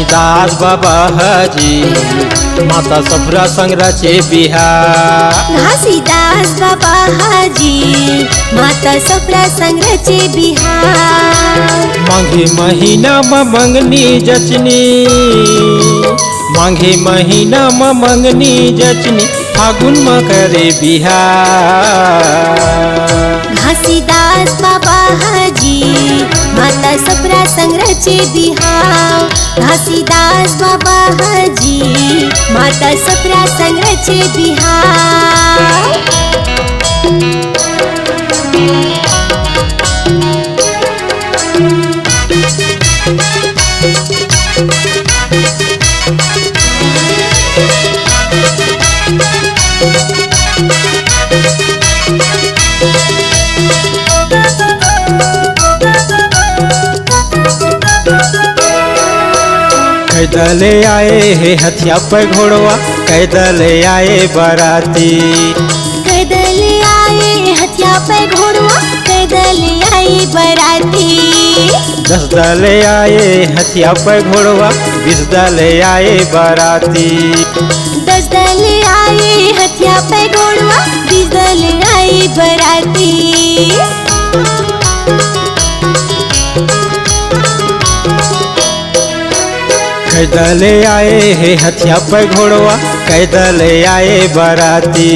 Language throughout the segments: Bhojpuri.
घासीदास बाबा हाजी माता सफरा संग्रचे बिहार। घासीदास बाबा हाजी माता सफरा संग्रचे बिहार। माघे महीना में मंगनी जचनी, माघे महीना में मंगनी जचनी फागुन में करे बिहार। घासीदास बाबा हाजी माता सफरा संग्रचे बिहार। घासीदास बाबा हाजी माता सफरा संग्रचे बिहार। कैदले आए है हथिया पे घोड़वा, कैदले आए बाराती। कैदले आए हथिया पे घोड़वा, कैदले आए बाराती। 10 दले आए हथिया पे घोड़वा, 20 दले आए बाराती। 10 दले आए हथिया पे घोड़वा, 20 दले आए बाराती। कैदले आए है हथिया पे घोड़वा, कैदले आए बाराती।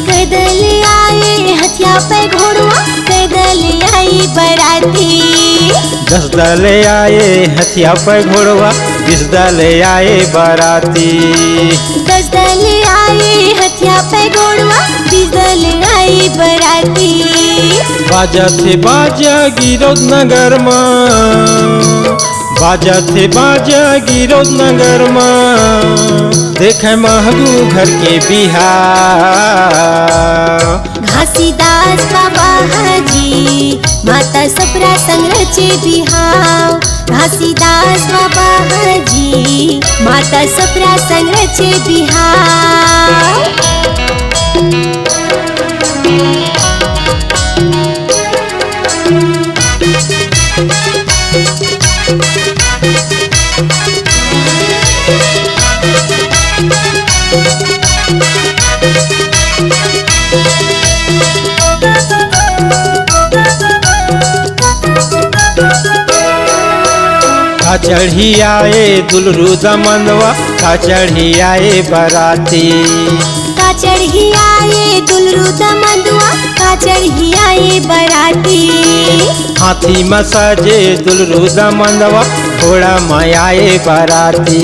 कैदले आए हथिया पे घोड़वा, कैदले आए बाराती। 10 दले आए हथिया पे घोड़वा, 20 दले आए बाराती। 10 दले आए हथिया पे घोड़वा, 20 दले आए बाराती। बाजा थे बाजा गिरोध नगर में, बाजा थे बाजा गिरोध नगर में देखे महगू घर के बिहार। घासीदास बाबा हाजी माता सफरा संग्रचे बिहार। घासीदास बाबा हाजी माता सफरा संग्रचे बिहार। का चढ़ी आए दुलरू दमनवा, का चढ़ी आए बाराती। का चढ़ी आए दुलरू दमनवा, का चढ़ी आए बाराती। हाथी में सजे दुलरू दमनवा, घोड़ा में आए बाराती।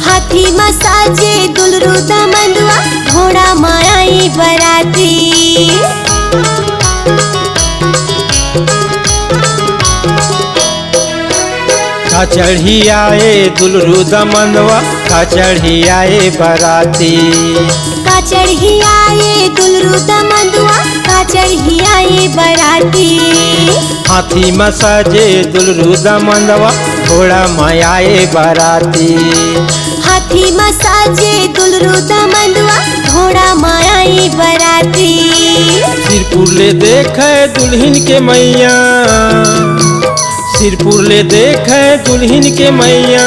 हाथी में साजे दुलरू दमनवा, घोड़ा में आए बाराती। का चढ़ी आए दुलरू दमनवा, का चढ़ी आए बाराती। का चढ़ी आए दुलरू दमनवा, का चढ़ी आए बाराती। हाथी में सजे दुलरू दमनवा, घोड़ा में आए बाराती। हाथी में साजे दुलरू दमनवा, घोड़ा में आए बाराती। सिरपुर ले देखे दुल्हन के मैया, सिरपुर ले देखे दुल्हन के मैया,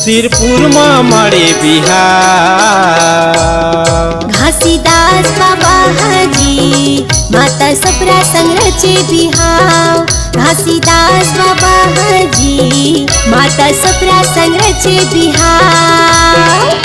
सिरपुर में मारे बिहार। घासीदास बाबा हाजी माता सफरा संग्रचे बिहार। घासीदास बाबा हाजी माता सफरा संग्रचे बिहार।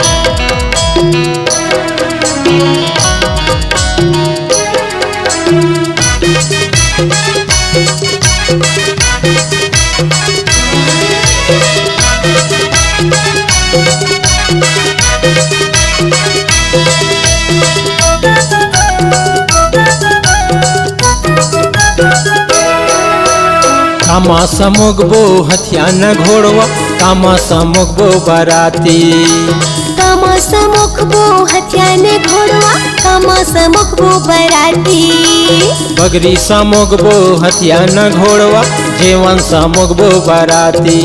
कामा समुगबो हथिया न घोड़वा, कामा समुगबो बाराती। कामा समुखबो हथिया ने घोड़वा, कामा समुखबो बाराती। बगरी समुगबो हथिया न घोड़वा, जेवन समुगबो बाराती।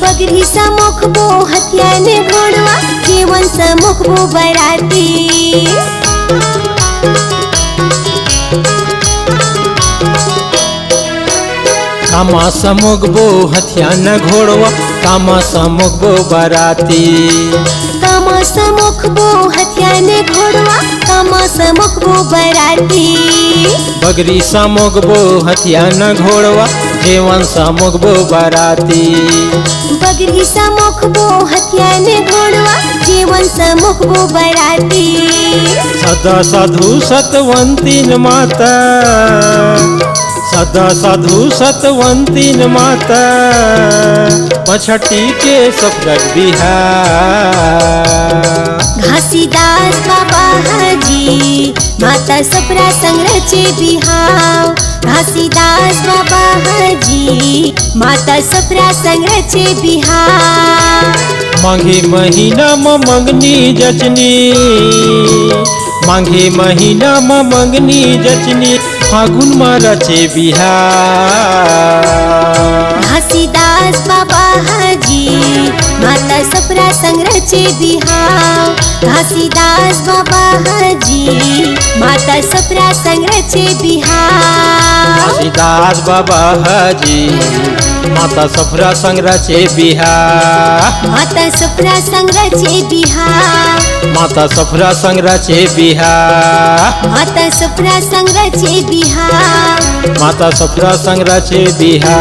बगरी समुखबो हथिया ने घोड़वा, जेवन समुखबो बाराती। कामा समुगबो हथिया न घोड़वा कामा समुगबो बराती कामा समुखबो हथियाने घोड़वा कामा समुखबो बराती बगरी समुगबो हथिया न घोड़वा जेवन समुगबो बराती बगरी समुखबो हथियाने घोड़वा जीवन समुखबो बराती सदा साधु सतवंतीन माता सदा साधु सतवंतीन माता पछटी के सफरक बिहार घासीदास बाबा हाजी माता सफरा संग्रचे बिहाव घासीदास बाबा हाजी माता सफरा संग्रचे बिहाव माघे महीना में मंगनी जचनी माघे महीना में मंगनी जचनी फागुन में रचे बिहार घासीदास बाबा हाजी माता सफरा संग्रचे बिहाव घासीदास बाबा हाजी माता सफरा संग्रचे बिहाव घासीदास बाबा हाजी माता सफरा संग्रचे बिहार माता सफरा संग्रचे बिहाव माता सफरा संग्रचे बिहार माता सफरा संग्रचे बिहाव माता सफरा संग्रचे बिहार